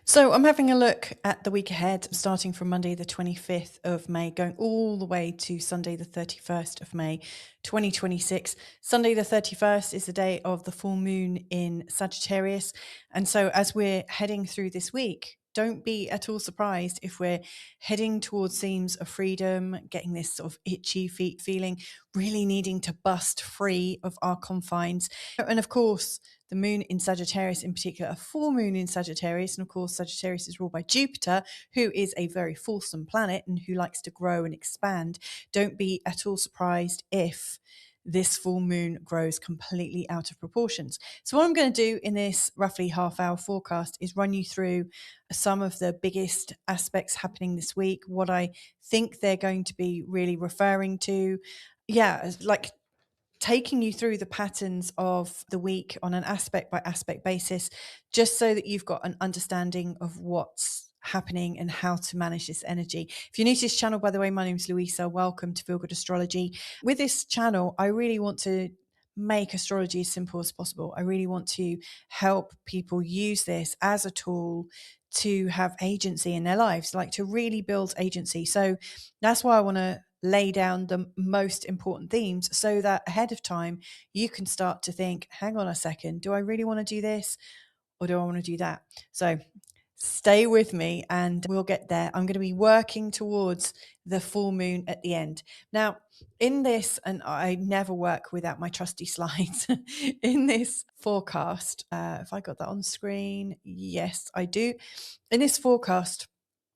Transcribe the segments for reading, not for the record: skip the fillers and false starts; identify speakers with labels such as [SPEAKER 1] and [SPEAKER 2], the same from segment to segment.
[SPEAKER 1] So I'm having a look at the week ahead, starting from Monday, the 25th of May, going all the way to Sunday, the 31st of May, 2026. Sunday, the 31st is the day of the full moon in Sagittarius. And so as we're heading through this week, don't be at all surprised if we're heading towards themes of freedom, getting this sort of itchy feet feeling, really needing to bust free of our confines. And of course, the moon in Sagittarius in particular, a full moon in Sagittarius. And of course, Sagittarius is ruled by Jupiter, who is a very fulsome planet and who likes to grow and expand. Don't be at all surprised if this full moon grows completely out of proportions. So what I'm going to do in this roughly half-hour forecast is run you through some of the biggest aspects happening this week, what I think they're going to be really referring to. Yeah, like taking you through the patterns of the week on an aspect by aspect basis, just so that you've got an understanding of what's happening and how to manage this energy. If you're new to this channel, by the way, my name is Louisa. Welcome to Feel Good Astrology. With this channel, I really want to make astrology as simple as possible. I really want to help people use this as a tool to have agency in their lives, like to really build agency. So that's why I want to lay down the most important themes so that ahead of time you can start to think, hang on a second, do I really want to do this or do I want to do that? So stay with me and we'll get there. I'm going to be working towards the full moon at the end. Now, in this, and I never work without my trusty slides, in this forecast, if I got that on screen, yes, I do. In this forecast,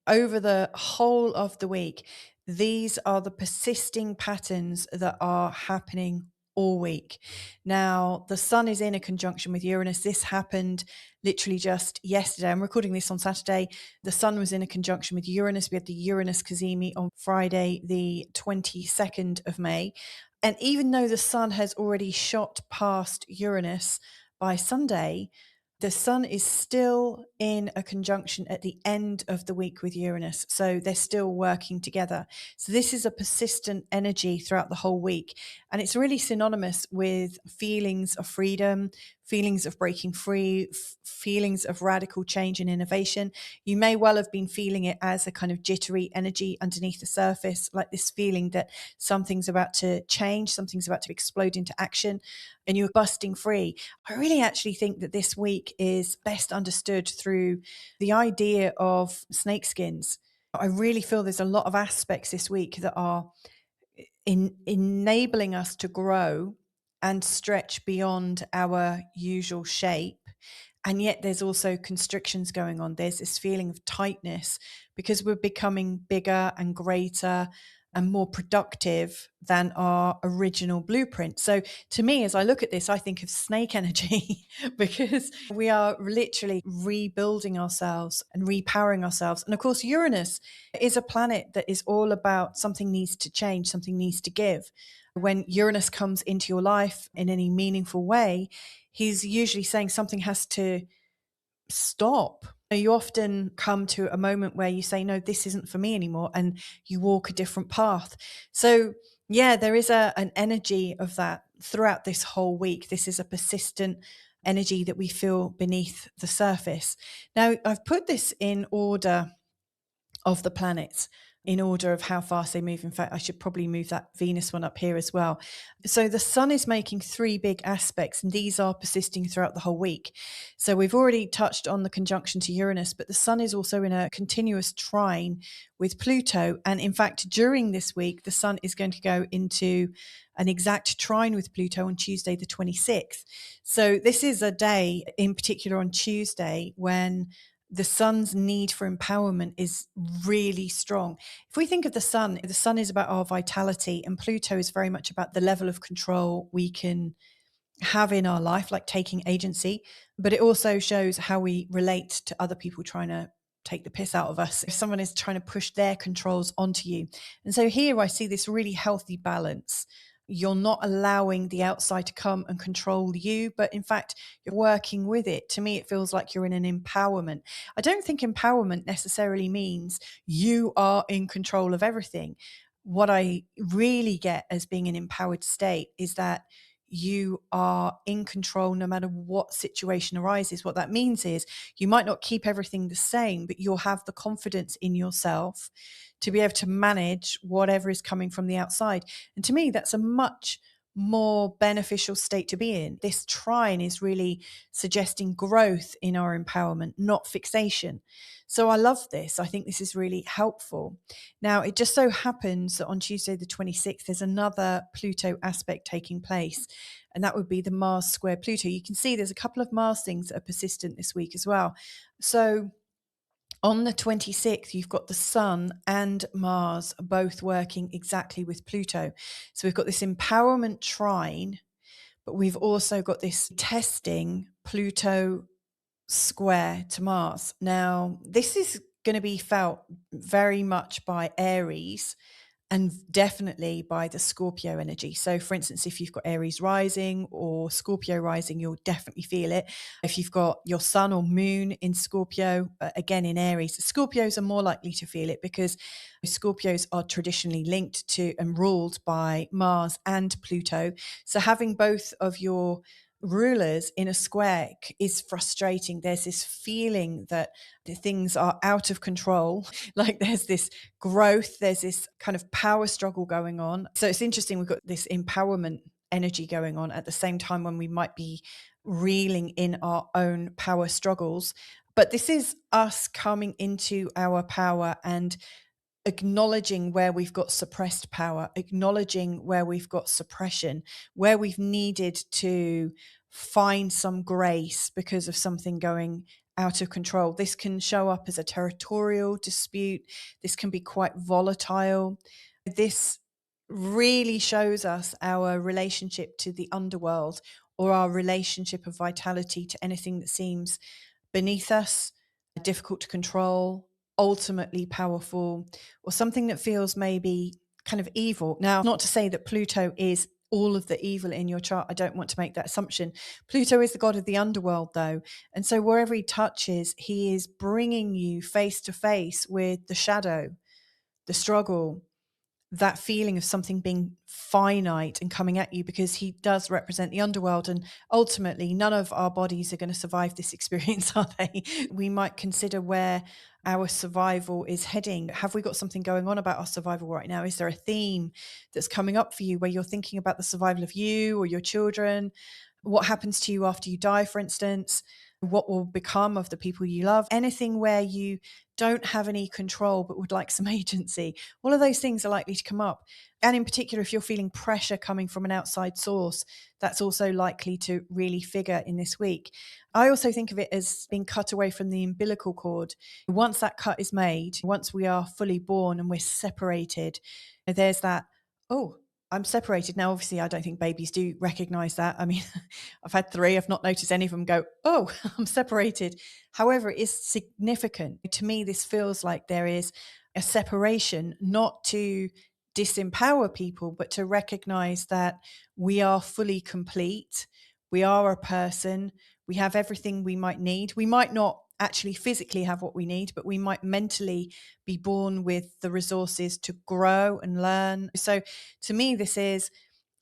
[SPEAKER 1] over the whole of the week, these are the persisting patterns that are happening all week. Now, the sun is in a conjunction with Uranus. This happened literally just yesterday. I'm recording this on Saturday. The sun was in a conjunction with Uranus. We had the Uranus Cazimi on Friday, the 22nd of May. And even though the sun has already shot past Uranus by Sunday, the sun is still in a conjunction at the end of the week with Uranus. So they're still working together. So this is a persistent energy throughout the whole week. And it's really synonymous with feelings of freedom, feelings of breaking free, feelings of radical change and innovation. You may well have been feeling it as a kind of jittery energy underneath the surface, like this feeling that something's about to change, something's about to explode into action, and you're busting free. I really actually think that this week is best understood through the idea of snakeskins. I really feel there's a lot of aspects this week that are enabling us to grow and stretch beyond our usual shape. And yet there's also constrictions going on. There's this feeling of tightness because we're becoming bigger and greater and more productive than our original blueprint. So to me, as I look at this, I think of snake energy because we are literally rebuilding ourselves and repowering ourselves. And of course, Uranus is a planet that is all about something needs to change, something needs to give. When Uranus comes into your life in any meaningful way, he's usually saying something has to stop. You often come to a moment where you say, no, this isn't for me anymore. And you walk a different path. So yeah, there is an energy of that throughout this whole week. This is a persistent energy that we feel beneath the surface. Now, I've put this in order of the planets, in order of how fast they move. In fact, I should probably move that Venus one up here as well. So the sun is making three big aspects, and these are persisting throughout the whole week. So we've already touched on the conjunction to Uranus, but the sun is also in a continuous trine with Pluto. And in fact, during this week, the sun is going to go into an exact trine with Pluto on Tuesday, the 26th. So this is a day in particular on Tuesday when the sun's need for empowerment is really strong. If we think of the sun is about our vitality, and Pluto is very much about the level of control we can have in our life, like taking agency, but it also shows how we relate to other people trying to take the piss out of us. If someone is trying to push their controls onto you. And so here I see this really healthy balance. You're not allowing the outside to come and control you, but in fact, you're working with it. To me, it feels like you're in an empowerment. I don't think empowerment necessarily means you are in control of everything. What I really get as being an empowered state is that you are in control no matter what situation arises. What that means is you might not keep everything the same, but you'll have the confidence in yourself to be able to manage whatever is coming from the outside. And to me, that's a much more beneficial state to be in. This trine is really suggesting growth in our empowerment, not fixation. So I love this. I think this is really helpful. Now, it just so happens that on Tuesday, the 26th, there's another Pluto aspect taking place, and that would be the Mars square Pluto. You can see there's a couple of Mars things that are persistent this week as well. So on the 26th, you've got the Sun and Mars both working exactly with Pluto. So we've got this empowerment trine, but we've also got this testing Pluto square to Mars. Now, this is going to be felt very much by Aries and definitely by the Scorpio energy. So for instance, if you've got Aries rising or Scorpio rising, you'll definitely feel it. If you've got your sun or moon in Scorpio, again in Aries, Scorpios are more likely to feel it because Scorpios are traditionally linked to and ruled by Mars and Pluto. So having both of your rulers in a square is frustrating. There's this feeling that things are out of control, like there's this growth, there's this kind of power struggle going on. So it's interesting, we've got this empowerment energy going on at the same time when we might be reeling in our own power struggles. But this is us coming into our power and acknowledging where we've got suppressed power, acknowledging where we've got suppression, where we've needed to find some grace because of something going out of control. This can show up as a territorial dispute. This can be quite volatile. This really shows us our relationship to the underworld or our relationship of vitality to anything that seems beneath us, difficult to control, ultimately powerful, or something that feels maybe kind of evil. Now, not to say that Pluto is all of the evil in your chart. I don't want to make that assumption. Pluto is the god of the underworld, though. And so wherever he touches, he is bringing you face to face with the shadow, the struggle, that feeling of something being finite and coming at you, because he does represent the underworld. And ultimately, none of our bodies are going to survive this experience, are they? We might consider where our survival is heading. Have we got something going on about our survival right now? Is there a theme that's coming up for you where you're thinking about the survival of you or your children? What happens to you after you die, for instance? What will become of the people you love? Anything where you don't have any control but would like some agency. All of those things are likely to come up. And in particular, if you're feeling pressure coming from an outside source, that's also likely to really figure in this week. I also think of it as being cut away from the umbilical cord. Once that cut is made, once we are fully born and we're separated, there's that, oh, I'm separated. Now, obviously, I don't think babies do recognize that. I mean, I've had 3, I've not noticed any of them go, oh, I'm separated. However, it is significant. To me, this feels like there is a separation, not to disempower people, but to recognize that we are fully complete. We are a person. We have everything we might need. We might not actually physically have what we need, but we might mentally be born with the resources to grow and learn. So to me, this is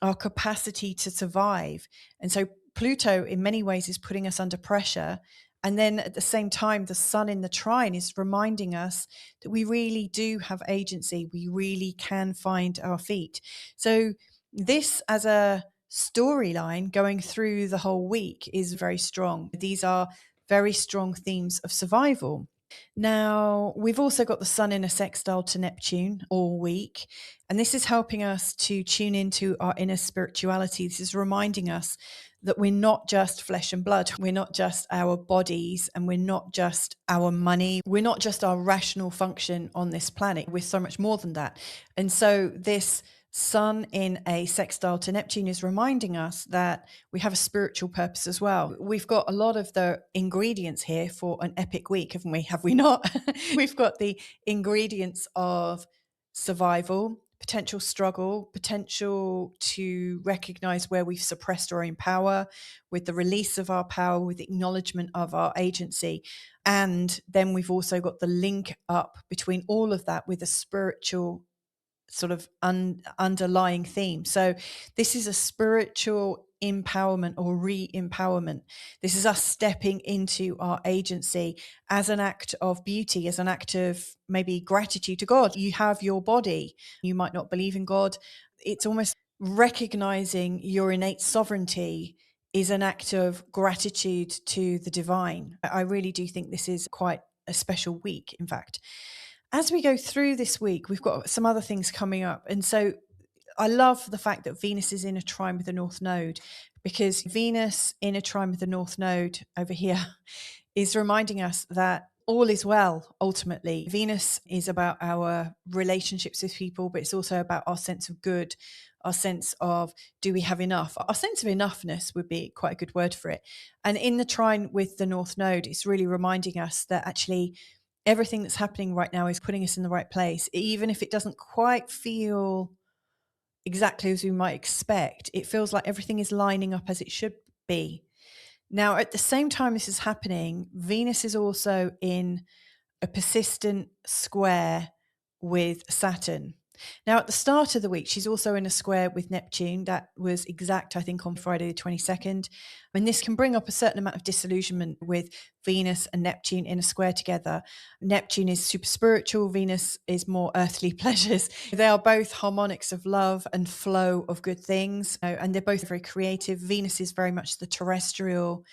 [SPEAKER 1] our capacity to survive. And so Pluto in many ways is putting us under pressure. And then at the same time, the sun in the trine is reminding us that we really do have agency. We really can find our feet. So this as a storyline going through the whole week is very strong. These are very strong themes of survival. Now, we've also got the sun in a sextile to Neptune all week, and this is helping us to tune into our inner spirituality. This is reminding us that we're not just flesh and blood. We're not just our bodies, and we're not just our money. We're not just our rational function on this planet. We're so much more than that. And so this sun in a sextile to Neptune is reminding us that we have a spiritual purpose as well. We've got a lot of the ingredients here for an epic week, haven't we? Have we not? We've got the ingredients of survival, potential struggle, potential to recognize where we've suppressed our own power, with the release of our power, with acknowledgement of our agency. And then we've also got the link up between all of that with a spiritual sort of underlying theme. So this is a spiritual empowerment or re-empowerment. This is us stepping into our agency as an act of beauty, as an act of maybe gratitude to God. You have your body. You might not believe in God. It's almost recognizing your innate sovereignty is an act of gratitude to the divine. I really do think this is quite a special week, in fact. As we go through this week, we've got some other things coming up. And so I love the fact that Venus is in a trine with the North Node, because Venus in a trine with the North Node over here is reminding us that all is well, ultimately. Venus is about our relationships with people, but it's also about our sense of good, our sense of, do we have enough? Our sense of enoughness would be quite a good word for it. And in the trine with the North Node, it's really reminding us that actually everything that's happening right now is putting us in the right place. Even if it doesn't quite feel exactly as we might expect, it feels like everything is lining up as it should be. Now, at the same time this is happening, Venus is also in a persistent square with Saturn. Now, at the start of the week, she's also in a square with Neptune. That was exact, I think, on Friday the 22nd. And this can bring up a certain amount of disillusionment with Venus and Neptune in a square together. Neptune is super spiritual. Venus is more earthly pleasures. They are both harmonics of love and flow of good things. And they're both very creative. Venus is very much the terrestrial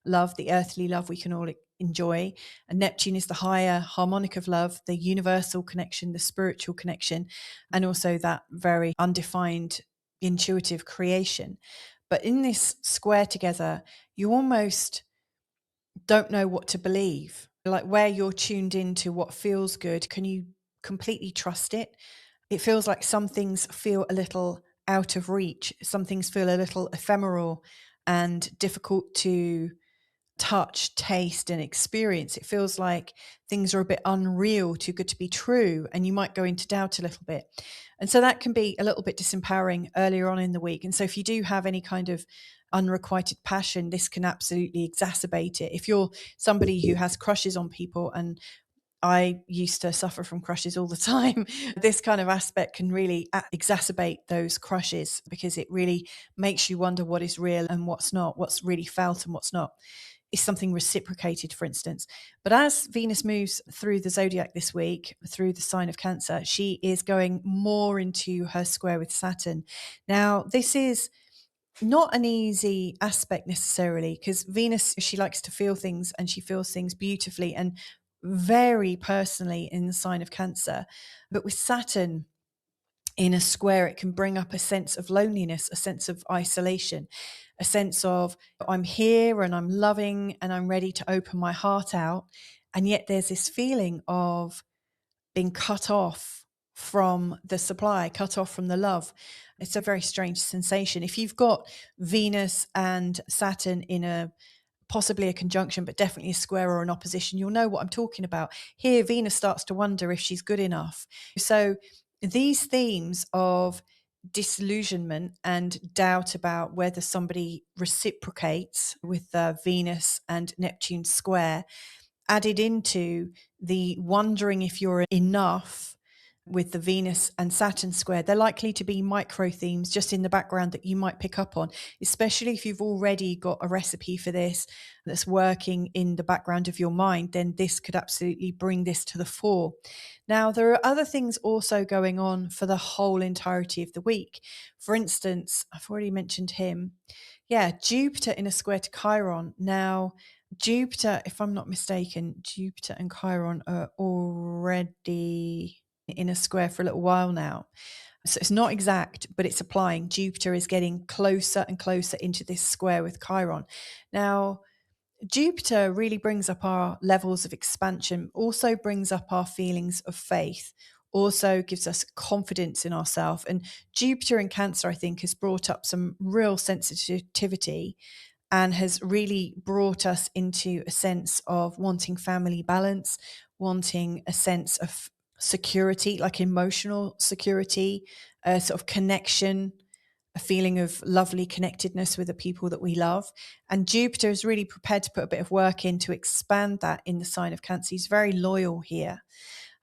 [SPEAKER 1] love, the earthly love we can all enjoy. And Neptune is the higher harmonic of love, the universal connection, the spiritual connection, and also that very undefined intuitive creation. But in this square together, you almost don't know what to believe. Like, where you're tuned into what feels good, can you completely trust it? It feels like some things feel a little out of reach. Some things feel a little ephemeral and difficult to touch, taste, and experience. It feels like things are a bit unreal, too good to be true, and you might go into doubt a little bit. And so that can be a little bit disempowering earlier on in the week. And so if you do have any kind of unrequited passion, this can absolutely exacerbate it. If you're somebody who has crushes on people, and I used to suffer from crushes all the time, this kind of aspect can really exacerbate those crushes, because it really makes you wonder what is real and what's not, what's really felt and what's not. Is something reciprocated, for instance? But as Venus moves through the zodiac this week, through the sign of Cancer, she is going more into her square with Saturn. Now, this is not an easy aspect necessarily, because Venus, she likes to feel things, and she feels things beautifully and very personally in the sign of Cancer. But with Saturn in a square, it can bring up a sense of loneliness, a sense of isolation, a sense of, I'm here and I'm loving and I'm ready to open my heart out. And yet there's this feeling of being cut off from the supply, cut off from the love. It's a very strange sensation. If you've got Venus and Saturn in a possibly a conjunction, but definitely a square or an opposition, you'll know what I'm talking about. Here, Venus starts to wonder if she's good enough. So these themes of disillusionment and doubt about whether somebody reciprocates with Venus and Neptune square, added into the wondering if you're enough with the Venus and Saturn square, they're likely to be micro themes just in the background that you might pick up on, especially if you've already got a recipe for this that's working in the background of your mind. Then this could absolutely bring this to the fore. Now, there are other things also going on for the whole entirety of the week. For instance, I've already mentioned him. Yeah, Jupiter in a square to Chiron. Now, Jupiter, if I'm not mistaken, Jupiter and Chiron are already in a square for a little while now. So it's not exact, but it's applying. Jupiter is getting closer and closer into this square with Chiron. Now, Jupiter really brings up our levels of expansion, also brings up our feelings of faith, also gives us confidence in ourselves. And Jupiter in Cancer, I think, has brought up some real sensitivity and has really brought us into a sense of wanting family balance, wanting a sense of security, like emotional security, a sort of connection, a feeling of lovely connectedness with the people that we love. And Jupiter is really prepared to put a bit of work in to expand that in the sign of Cancer. He's very loyal here.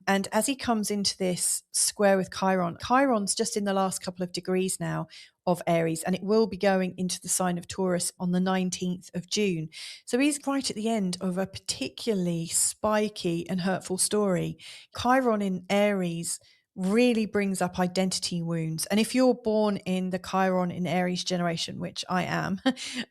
[SPEAKER 1] And as he comes into this square with Chiron, Chiron's just in the last couple of degrees now of Aries, and it will be going into the sign of Taurus on the 19th of June. So he's right at the end of a particularly spiky and hurtful story. Chiron in Aries really brings up identity wounds. And if you're born in the Chiron in Aries generation, which I am,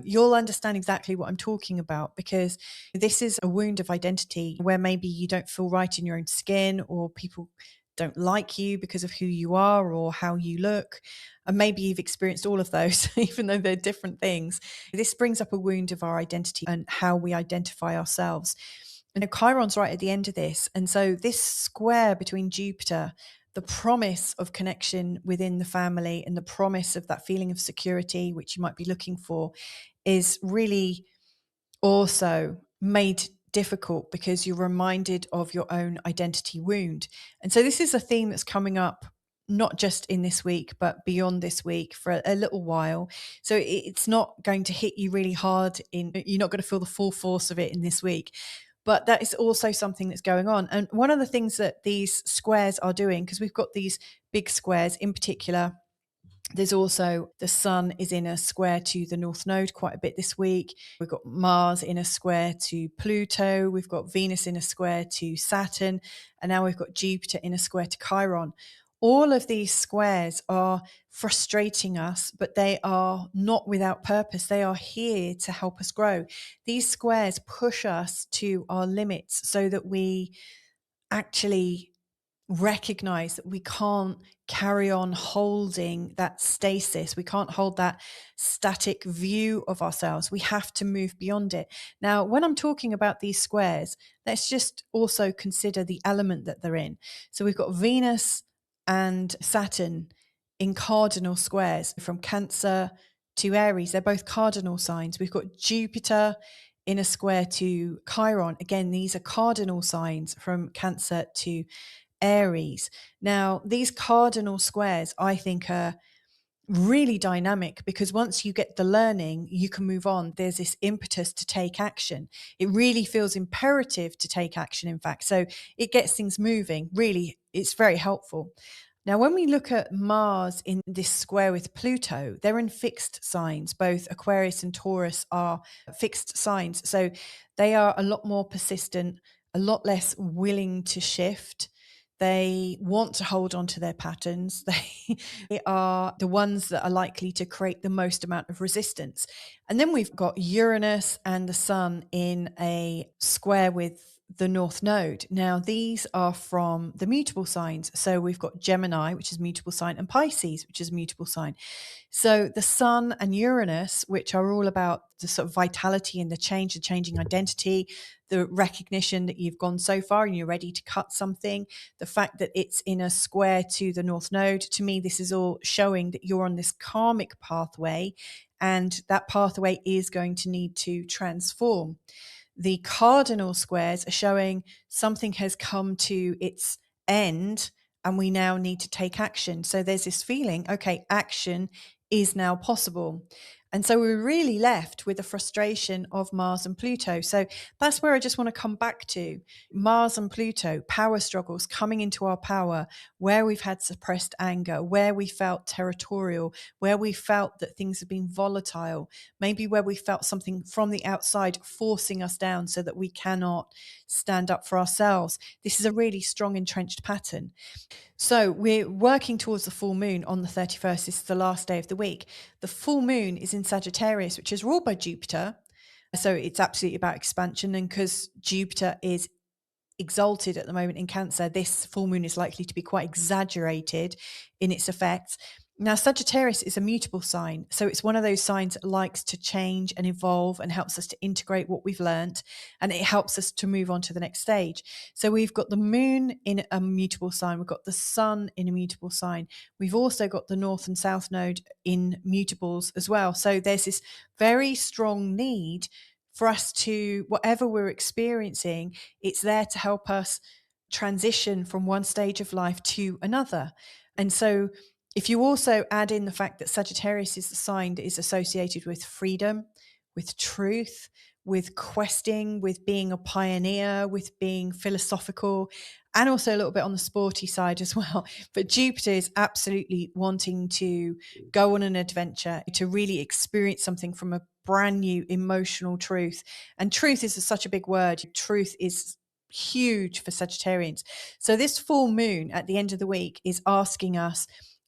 [SPEAKER 1] you'll understand exactly what I'm talking about, because this is a wound of identity where maybe you don't feel right in your own skin, or people don't like you because of who you are or how you look. And maybe you've experienced all of those, even though they're different things. This brings up a wound of our identity and how we identify ourselves. And Chiron's right at the end of this. And so this square between Jupiter, the promise of connection within the family and the promise of that feeling of security, which you might be looking for, is really also made difficult because you're reminded of your own identity wound. And so this is a theme that's coming up not just in this week, but beyond this week for a little while. So it's not going to hit you really hard you're not going to feel the full force of it in this week. But that is also something that's going on. And one of the things that these squares are doing, because we've got these big squares in particular, there's also the sun is in a square to the North Node quite a bit this week. We've got Mars in a square to Pluto. We've got Venus in a square to Saturn. And now we've got Jupiter in a square to Chiron. All of these squares are frustrating us, but they are not without purpose. They are here to help us grow. These squares push us to our limits so that we actually recognize that we can't carry on holding that stasis. We can't hold that static view of ourselves. We have to move beyond it. Now, when I'm talking about these squares, let's just also consider the element that they're in. So we've got Venus and Saturn in cardinal squares from Cancer to Aries. They're both cardinal signs. We've got Jupiter in a square to Chiron. Again, these are cardinal signs from Cancer to Aries. Now, these cardinal squares, I think, are really dynamic because once you get the learning, you can move on. There's this impetus to take action. It really feels imperative to take action, in fact. So it gets things moving. Really, it's very helpful. Now, when we look at Mars in this square with Pluto, they're in fixed signs. Both Aquarius and Taurus are fixed signs. So they are a lot more persistent, a lot less willing to shift. They want to hold on to their patterns. They are the ones that are likely to create the most amount of resistance. And then we've got Uranus and the Sun in a square with the North Node. Now, these are from the mutable signs. So we've got Gemini, which is mutable sign, and Pisces, which is mutable sign. So the Sun and Uranus, which are all about the sort of vitality and the change, the changing identity, the recognition that you've gone so far and you're ready to cut something, the fact that it's in a square to the North Node, to me, this is all showing that you're on this karmic pathway, and that pathway is going to need to transform. The cardinal squares are showing something has come to its end and we now need to take action. So there's this feeling, okay, action is now possible. And so we're really left with the frustration of Mars and Pluto. So that's where I just want to come back to Mars and Pluto, power struggles coming into our power, where we've had suppressed anger, where we felt territorial, where we felt that things have been volatile, maybe where we felt something from the outside forcing us down so that we cannot stand up for ourselves. This is a really strong entrenched pattern. So we're working towards the full moon on the 31st. This is the last day of the week. The full moon is in Sagittarius, which is ruled by Jupiter. So it's absolutely about expansion. And because Jupiter is exalted at the moment in Cancer, this full moon is likely to be quite exaggerated in its effects. Now, Sagittarius is a mutable sign. So it's one of those signs that likes to change and evolve and helps us to integrate what we've learned. And it helps us to move on to the next stage. So we've got the moon in a mutable sign. We've got the sun in a mutable sign. We've also got the north and south node in mutables as well. So there's this very strong need for us to, whatever we're experiencing, it's there to help us transition from one stage of life to another. And so if you also add in the fact that Sagittarius is the sign that is associated with freedom, with truth, with questing, with being a pioneer, with being philosophical, and also a little bit on the sporty side as well. But Jupiter is absolutely wanting to go on an adventure, to really experience something from a brand new emotional truth. And truth is such a big word. Truth is huge for Sagittarians. So this full moon at the end of the week is asking us,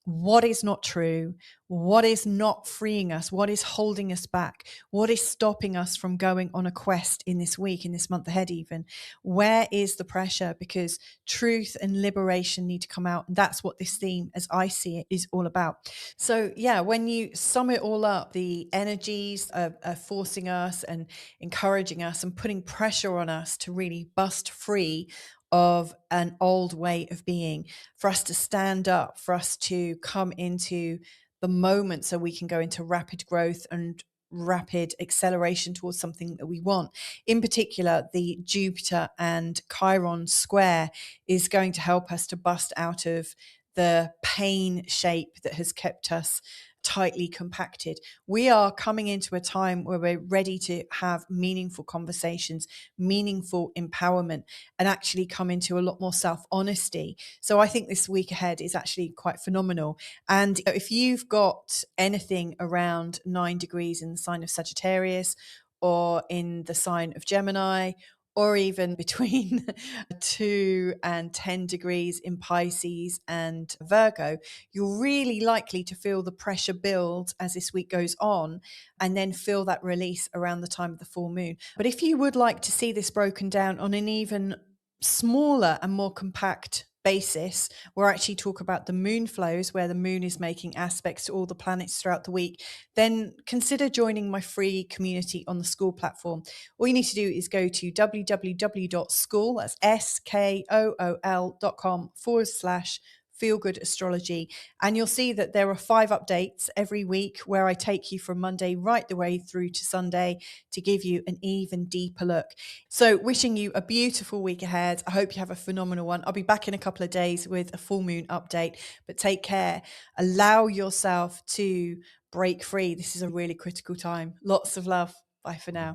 [SPEAKER 1] what is not true? What is not freeing us? What is holding us back? What is stopping us from going on a quest in this week, in this month ahead even? Where is the pressure? Because truth and liberation need to come out. And that's what this theme, as I see it, is all about. So yeah, when you sum it all up, the energies are forcing us and encouraging us and putting pressure on us to really bust free of an old way of being, for us to stand up, for us to come into the moment so we can go into rapid growth and rapid acceleration towards something that we want. In particular, the Jupiter and Chiron square is going to help us to bust out of the pain shape that has kept us tightly compacted. We are coming into a time where we're ready to have meaningful conversations, meaningful empowerment, and actually come into a lot more self-honesty. So I think this week ahead is actually quite phenomenal. And if you've got anything around 9 degrees in the sign of Sagittarius, or in the sign of Gemini, or even between 2 and 10 degrees in Pisces and Virgo, you're really likely to feel the pressure build as this week goes on, and then feel that release around the time of the full moon. But if you would like to see this broken down on an even smaller and more compact basis, we'll actually talk about the moon flows, where the moon is making aspects to all the planets throughout the week, then consider joining my free community on the School platform. All you need to do is go to www.school, that's SKOOL.com/Feel Good Astrology. And you'll see that there are 5 updates every week where I take you from Monday right the way through to Sunday to give you an even deeper look. So wishing you a beautiful week ahead. I hope you have a phenomenal one. I'll be back in a couple of days with a full moon update, but take care. Allow yourself to break free. This is a really critical time. Lots of love. Bye for now.